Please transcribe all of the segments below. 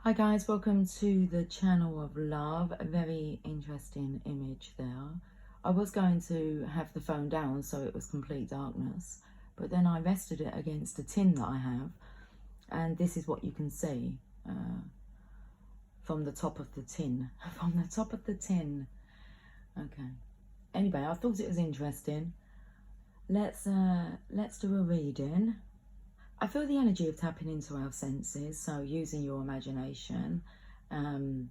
Hi guys, welcome to the channel of love. A very interesting image there. I was going to have the phone down so it was complete darkness, but then I rested it against a tin that I have, and this is what you can see from the top of the tin. From the top of the tin. Okay. Anyway, I thought it was interesting. Let's do a reading. I feel the energy of tapping into our senses, so using your imagination. Okay,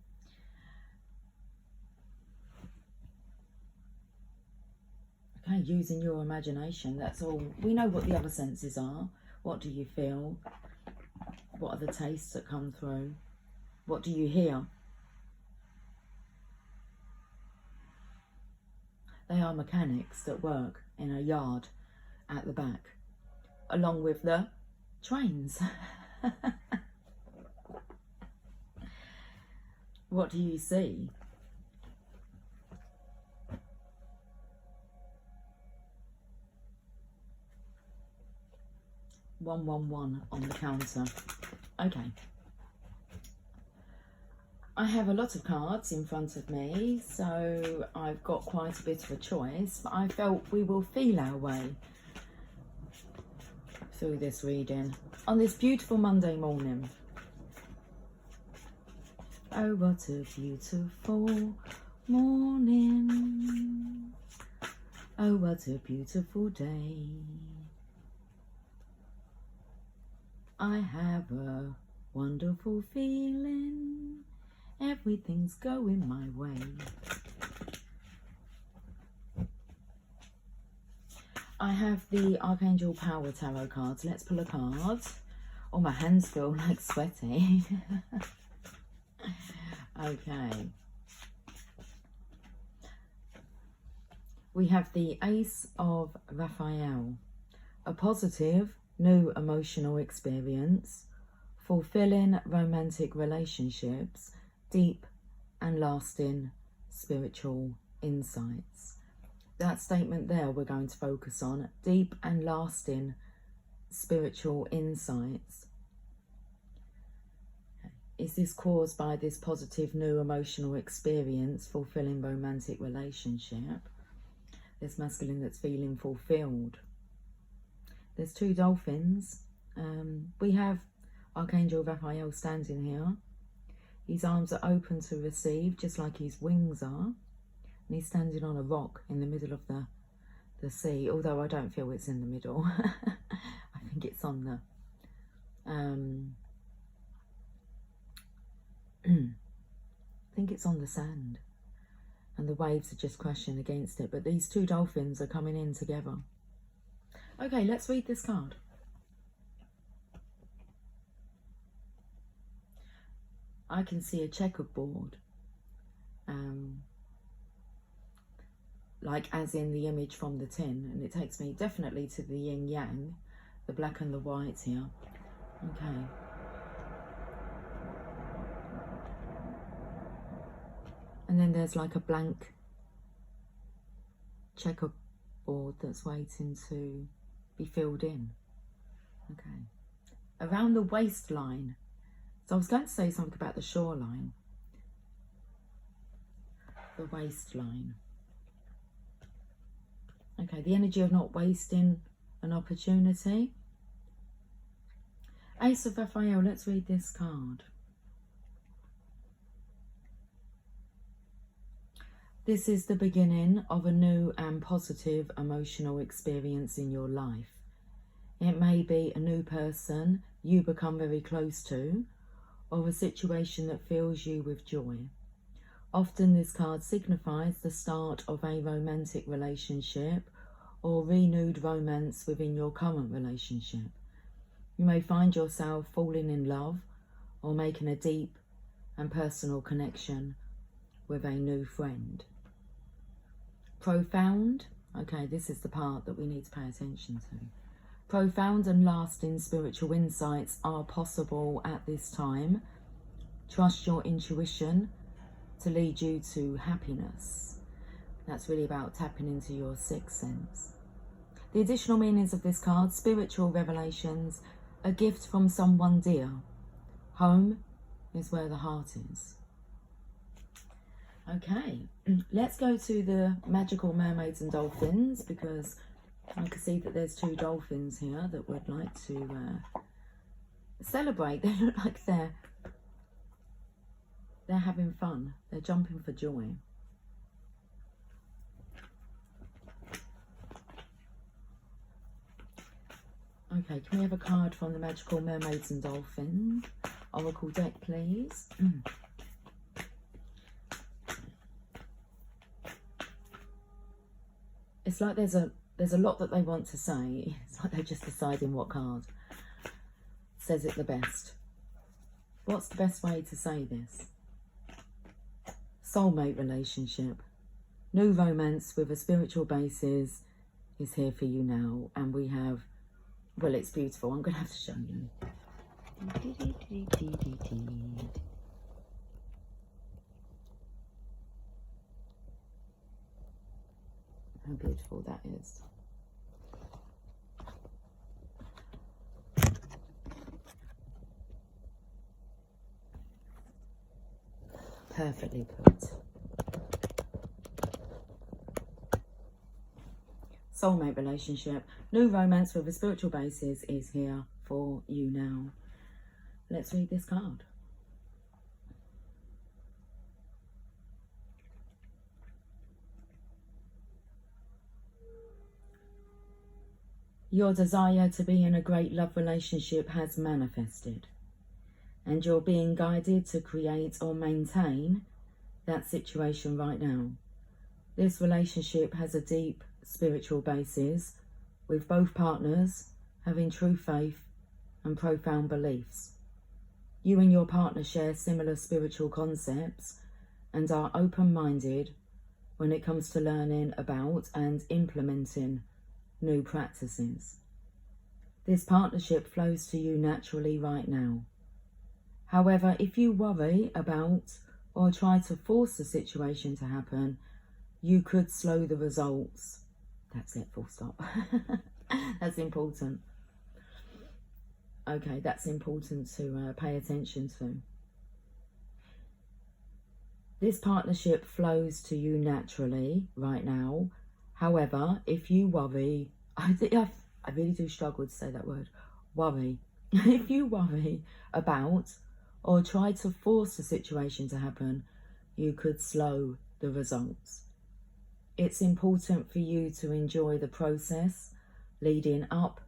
using your imagination, that's all. We know what the other senses are. What do you feel? What are the tastes that come through? What do you hear? They are mechanics that work in a yard at the back, along with the trains. What do you see? "111" on the counter. Okay. I have a lot of cards in front of me, so I've got quite a bit of a choice, but I felt we will feel our way through this reading on this beautiful Monday morning. Oh, what a beautiful morning. Oh, what a beautiful day. I have a wonderful feeling. Everything's going my way. I have the Archangel Power Tarot cards. Let's pull a card. Oh, my hands feel like sweaty. Okay. We have the Ace of Raphael. A positive, new emotional experience, fulfilling romantic relationships, deep and lasting spiritual insights. That statement there we're going to focus on. Deep and lasting spiritual insights. Is this caused by this positive new emotional experience, fulfilling romantic relationship? There's masculine that's feeling fulfilled. There's two dolphins. We have Archangel Raphael standing here. His arms are open to receive, just like his wings are. And he's standing on a rock in the middle of the sea, although I don't feel it's in the middle. I think it's on the... I think it's on the sand. And the waves are just crashing against it. But these two dolphins are coming in together. Okay, let's read this card. I can see a checkerboard. Like as in the image from the tin. And it takes me definitely to the yin yang. The black and the white here. Okay. And then there's like a blank checkerboard that's waiting to be filled in. Okay. Around the waistline. So I was going to say something about the shoreline. The waistline. Okay, the energy of not wasting an opportunity. Ace of Raphael, let's read this card. This is the beginning of a new and positive emotional experience in your life. It may be a new person you become very close to, or a situation that fills you with joy. Often this card signifies the start of a romantic relationship or renewed romance within your current relationship. You may find yourself falling in love or making a deep and personal connection with a new friend. Profound, okay, this is the part that we need to pay attention to. Profound and lasting spiritual insights are possible at this time. Trust your intuition to lead you to happiness. That's really about tapping into your sixth sense. The additional meanings of this card: spiritual revelations, a gift from someone dear, home, is where the heart is. Okay, let's go to the magical mermaids and dolphins, because I can see that there's 2 dolphins here that would like to celebrate. They look like they're having fun. They're jumping for joy. Okay, can we have a card from the Magical Mermaids and Dolphins Oracle deck, please? It's like there's a lot that they want to say. It's like they're just deciding what card says it the best. What's the best way to say this? Soulmate relationship. New romance with a spiritual basis is here for you now. And we have, well, it's beautiful. I'm going to have to show you. How beautiful that is. Perfectly put. Soulmate relationship. New romance with a spiritual basis is here for you now. Let's read this card. Your desire to be in a great love relationship has manifested, and you're being guided to create or maintain that situation right now. This relationship has a deep spiritual basis, with both partners having true faith and profound beliefs. You and your partner share similar spiritual concepts and are open-minded when it comes to learning about and implementing new practices. This partnership flows to you naturally right now. However, if you worry about or try to force the situation to happen, you could slow the results. That's it, full stop. That's important. Okay, that's important to pay attention to. This partnership flows to you naturally right now. However, if you worry, I really do struggle to say that word, worry. If you worry about or try to force the situation to happen, you could slow the results. It's important for you to enjoy the process leading up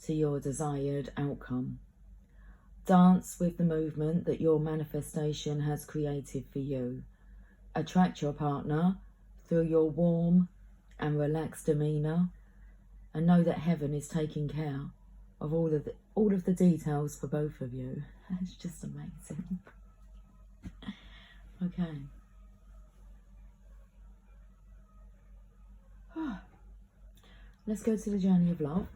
to your desired outcome. Dance with the movement that your manifestation has created for you. Attract your partner through your warm and relaxed demeanour, and know that heaven is taking care of all of the details for both of you. It's just amazing. Okay. Let's go to the journey of love.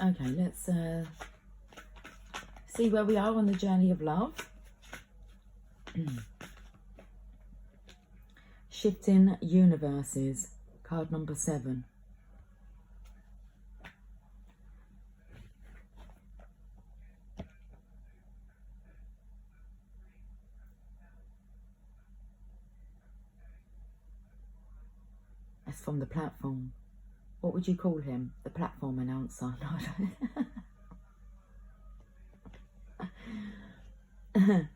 Okay, let's see where we are on the journey of love. Shifting universes, card number 7. That's from the platform. What would you call him? The platform announcer? No.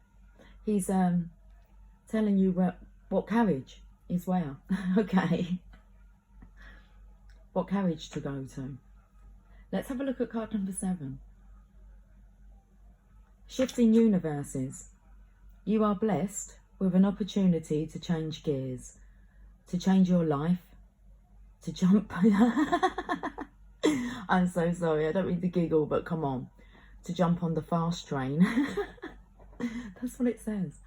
He's telling you what carriage is where. Okay. What carriage to go to. Let's have a look at card number 7. Shifting universes. You are blessed with an opportunity to change gears, to change your life, to jump. I'm so sorry, I don't mean to giggle, but come on. To jump on the fast train. That's what it says.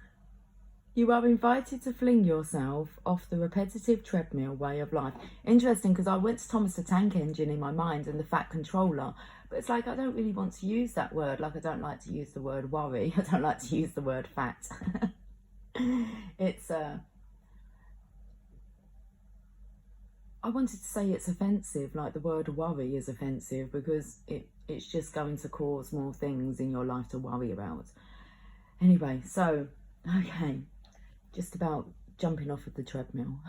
You are invited to fling yourself off the repetitive treadmill way of life. Interesting, because I went to Thomas the Tank Engine in my mind and the Fat Controller, But it's like, I don't really want to use that word. Like, I don't like to use the word worry. I don't like to use the word fat. It's, I wanted to say it's offensive, like the word worry is offensive, because it's just going to cause more things in your life to worry about. Anyway, so, okay, just about jumping off of the treadmill.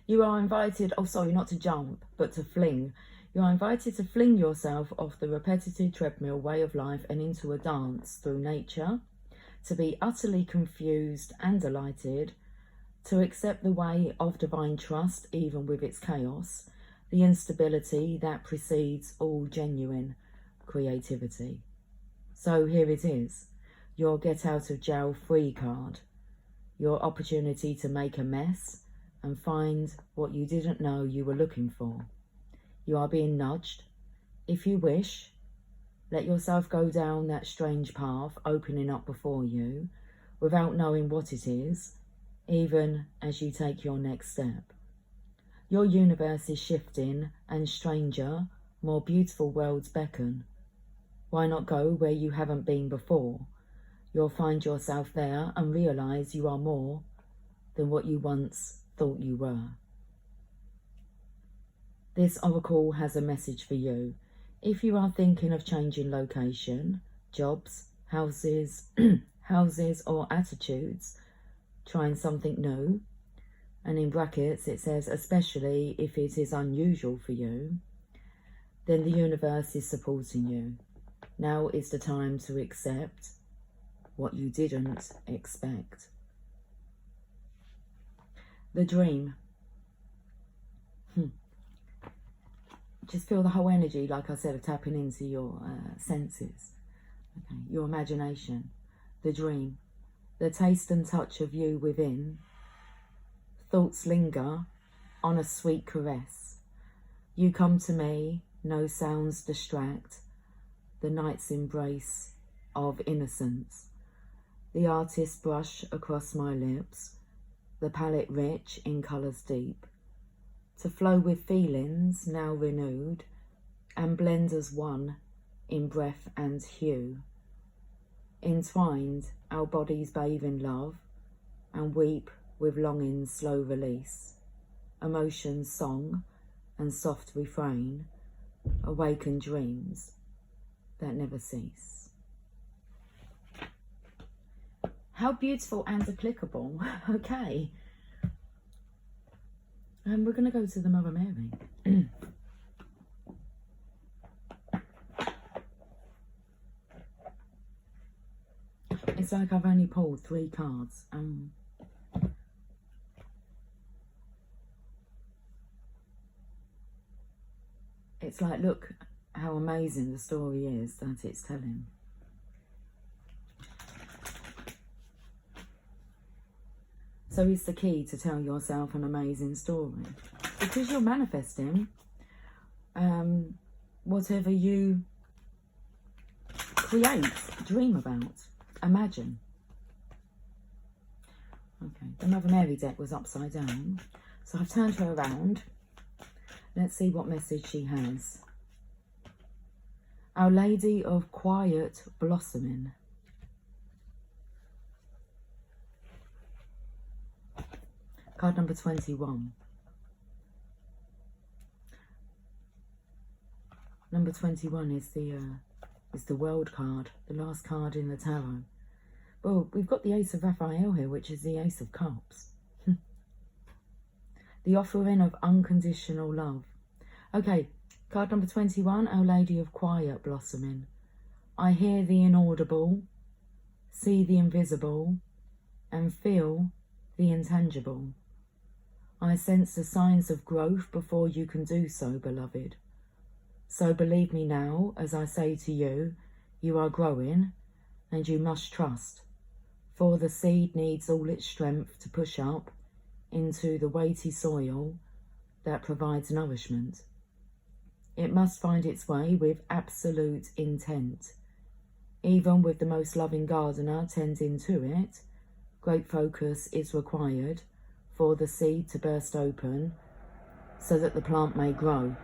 You are invited, oh sorry, not to jump, but to fling. You are invited to fling yourself off the repetitive treadmill way of life and into a dance through nature, to be utterly confused and delighted, to accept the way of divine trust even with its chaos, the instability that precedes all genuine creativity. So here it is, your get out of jail free card, your opportunity to make a mess and find what you didn't know you were looking for. You are being nudged. If you wish, let yourself go down that strange path opening up before you without knowing what it is, even as you take your next step. Your universe is shifting and stranger, more beautiful worlds beckon. Why not go where you haven't been before? You'll find yourself there and realise you are more than what you once thought you were. This oracle has a message for you. If you are thinking of changing location, jobs, houses, houses or attitudes, trying something new, and in brackets it says especially if it is unusual for you, then the universe is supporting you. Now is the time to accept what you didn't expect. The dream. Just feel the whole energy, like I said, of tapping into your senses. Okay, your imagination. The dream. The taste and touch of you within. Thoughts linger on a sweet caress. You come to me, no sounds distract. The night's embrace of innocence. The artist's brush across my lips. The palette rich in colours deep. To flow with feelings now renewed and blend as one in breath and hue. Entwined, our bodies bathe in love and weep with longing's slow release. Emotion's song and soft refrain awaken dreams that never cease. How beautiful and applicable. Okay. And we're going to go to the Mother Mary. It's like I've only pulled 3 cards. It's like, look how amazing the story is that it's telling. So it's the key to tell yourself an amazing story. Because you're manifesting whatever you create, dream about, imagine. Okay, the Mother Mary deck was upside down. So I've turned her around. Let's see what message she has. Our Lady of Quiet Blossoming. Card number 21. Number 21 is the World card, the last card in the tarot. Well, we've got the Ace of Raphael here, which is the Ace of Cups. The offering of unconditional love. Okay, card number 21, Our Lady of Quiet Blossoming. I hear the inaudible, see the invisible, and feel the intangible. I sense the signs of growth before you can do so, beloved. So believe me now, as I say to you, you are growing, and you must trust, for the seed needs all its strength to push up into the weighty soil that provides nourishment. It must find its way with absolute intent. Even with the most loving gardener tending to it, great focus is required for the seed to burst open so that the plant may grow.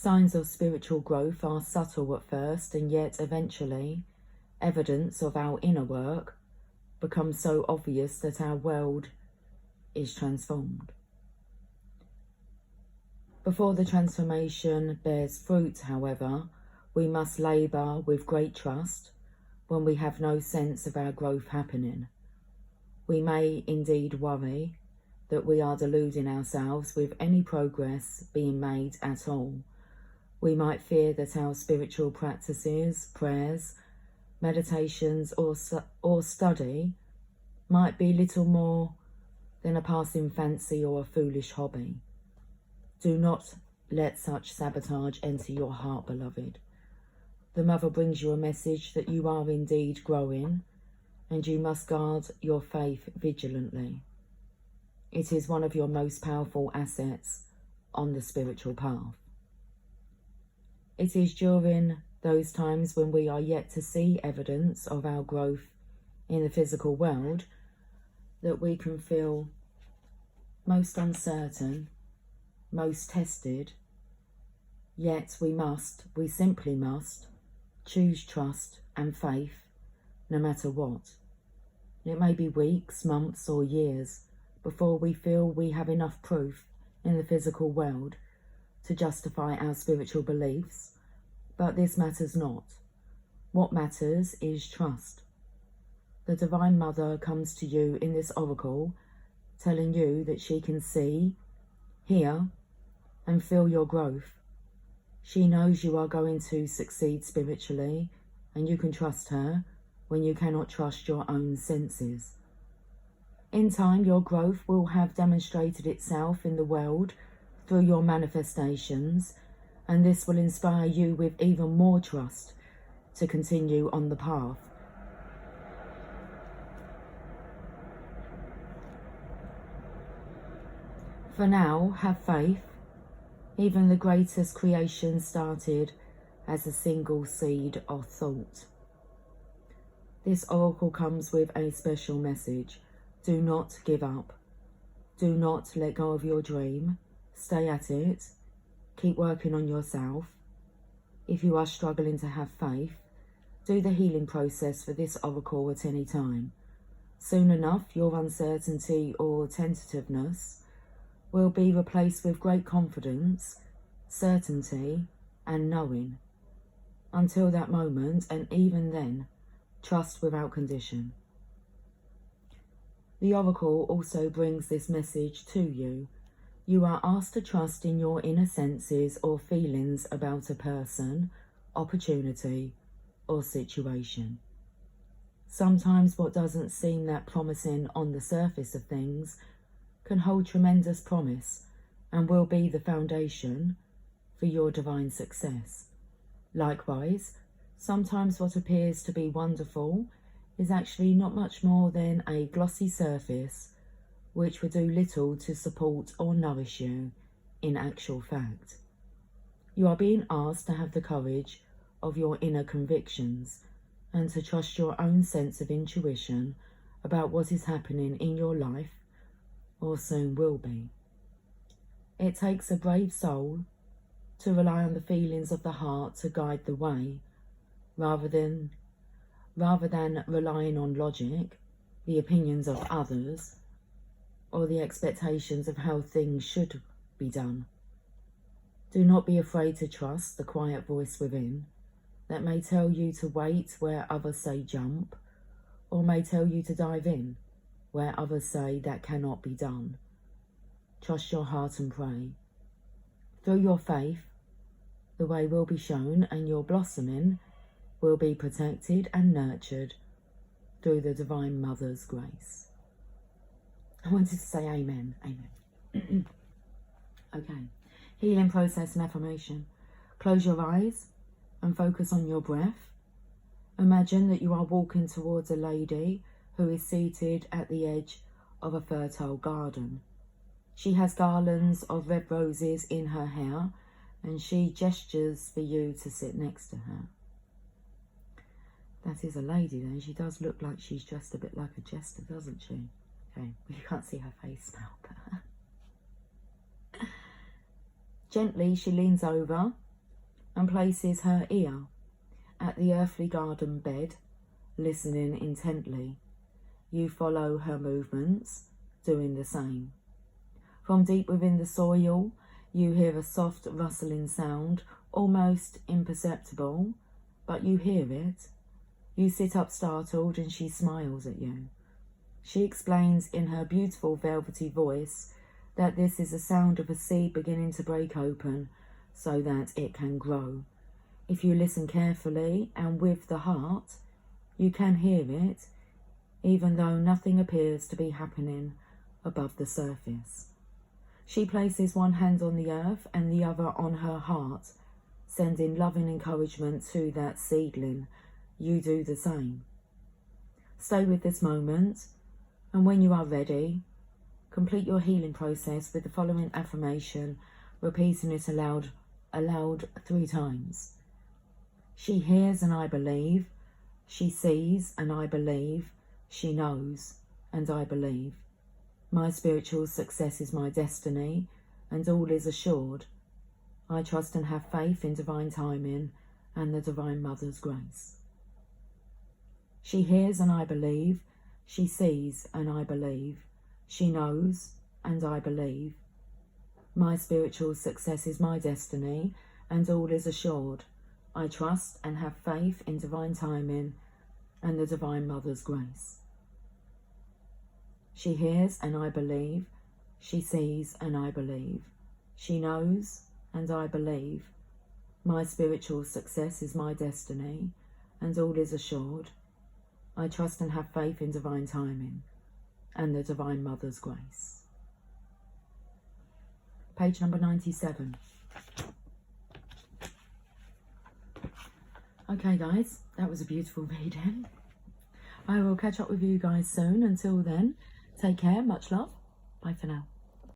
Signs of spiritual growth are subtle at first, and yet eventually evidence of our inner work becomes so obvious that our world is transformed. Before the transformation bears fruit, however, we must labour with great trust when we have no sense of our growth happening. We may indeed worry that we are deluding ourselves with any progress being made at all. We might fear that our spiritual practices, prayers, meditations or study might be little more than a passing fancy or a foolish hobby. Do not let such sabotage enter your heart, beloved. The Mother brings you a message that you are indeed growing, and you must guard your faith vigilantly. It is one of your most powerful assets on the spiritual path. It is during those times when we are yet to see evidence of our growth in the physical world that we can feel most uncertain, most tested, yet we simply must choose trust and faith no matter what. It may be weeks, months or years before we feel we have enough proof in the physical world to justify our spiritual beliefs, but this matters not. What matters is trust. The Divine Mother comes to you in this oracle telling you that she can see, hear and feel your growth. She knows you are going to succeed spiritually, and you can trust her when you cannot trust your own senses. In time, your growth will have demonstrated itself in the world through your manifestations, and this will inspire you with even more trust to continue on the path. For now, have faith. Even the greatest creation started as a single seed of thought. This oracle comes with a special message. Do not give up. Do not let go of your dream. Stay at it. Keep working on yourself. If you are struggling to have faith, do the healing process for this oracle at any time. Soon enough, your uncertainty or tentativeness will be replaced with great confidence, certainty and knowing. Until that moment, and even then, trust without condition. The oracle also brings this message to you. You are asked to trust in your inner senses or feelings about a person, opportunity or situation. Sometimes what doesn't seem that promising on the surface of things can hold tremendous promise and will be the foundation for your divine success. Likewise, sometimes what appears to be wonderful is actually not much more than a glossy surface which will do little to support or nourish you in actual fact. You are being asked to have the courage of your inner convictions and to trust your own sense of intuition about what is happening in your life or soon will be. It takes a brave soul to rely on the feelings of the heart to guide the way, rather than relying on logic, the opinions of others, or the expectations of how things should be done. Do not be afraid to trust the quiet voice within that may tell you to wait where others say jump, or may tell you to dive in where others say that cannot be done. Trust your heart and pray. Through your faith, the way will be shown and your blossoming will be protected and nurtured through the Divine Mother's grace. I wanted to say amen, amen. Okay, healing process and affirmation. Close your eyes and focus on your breath. Imagine that you are walking towards a lady who is seated at the edge of a fertile garden. She has garlands of red roses in her hair and she gestures for you to sit next to her. That is a lady then. She does look like she's dressed a bit like a jester, doesn't she? Okay, you can't see her face now. But gently she leans over and places her ear at the earthly garden bed, listening intently. You follow her movements, doing the same. From deep within the soil, you hear a soft rustling sound, almost imperceptible, but you hear it. You sit up startled and she smiles at you. She explains in her beautiful velvety voice that this is the sound of a seed beginning to break open so that it can grow. If you listen carefully and with the heart, you can hear it, even though nothing appears to be happening above the surface. She places one hand on the earth and the other on her heart, sending loving encouragement to that seedling. You do the same. Stay with this moment, and when you are ready, complete your healing process with the following affirmation, repeating it aloud 3 times. She hears and I believe. She sees and I believe. She knows and I believe. My spiritual success is my destiny, and all is assured. I trust and have faith in divine timing and the Divine Mother's grace. She hears and I believe. She sees and I believe. She knows and I believe. My spiritual success is my destiny, and all is assured. I trust and have faith in divine timing and the Divine Mother's grace. She hears and I believe. She sees and I believe. She knows and I believe. My spiritual success is my destiny, and all is assured. I trust and have faith in divine timing and the Divine Mother's grace. Page number 97. Okay guys, that was a beautiful reading. I will catch up with you guys soon. Until then, take care, much love. Bye for now.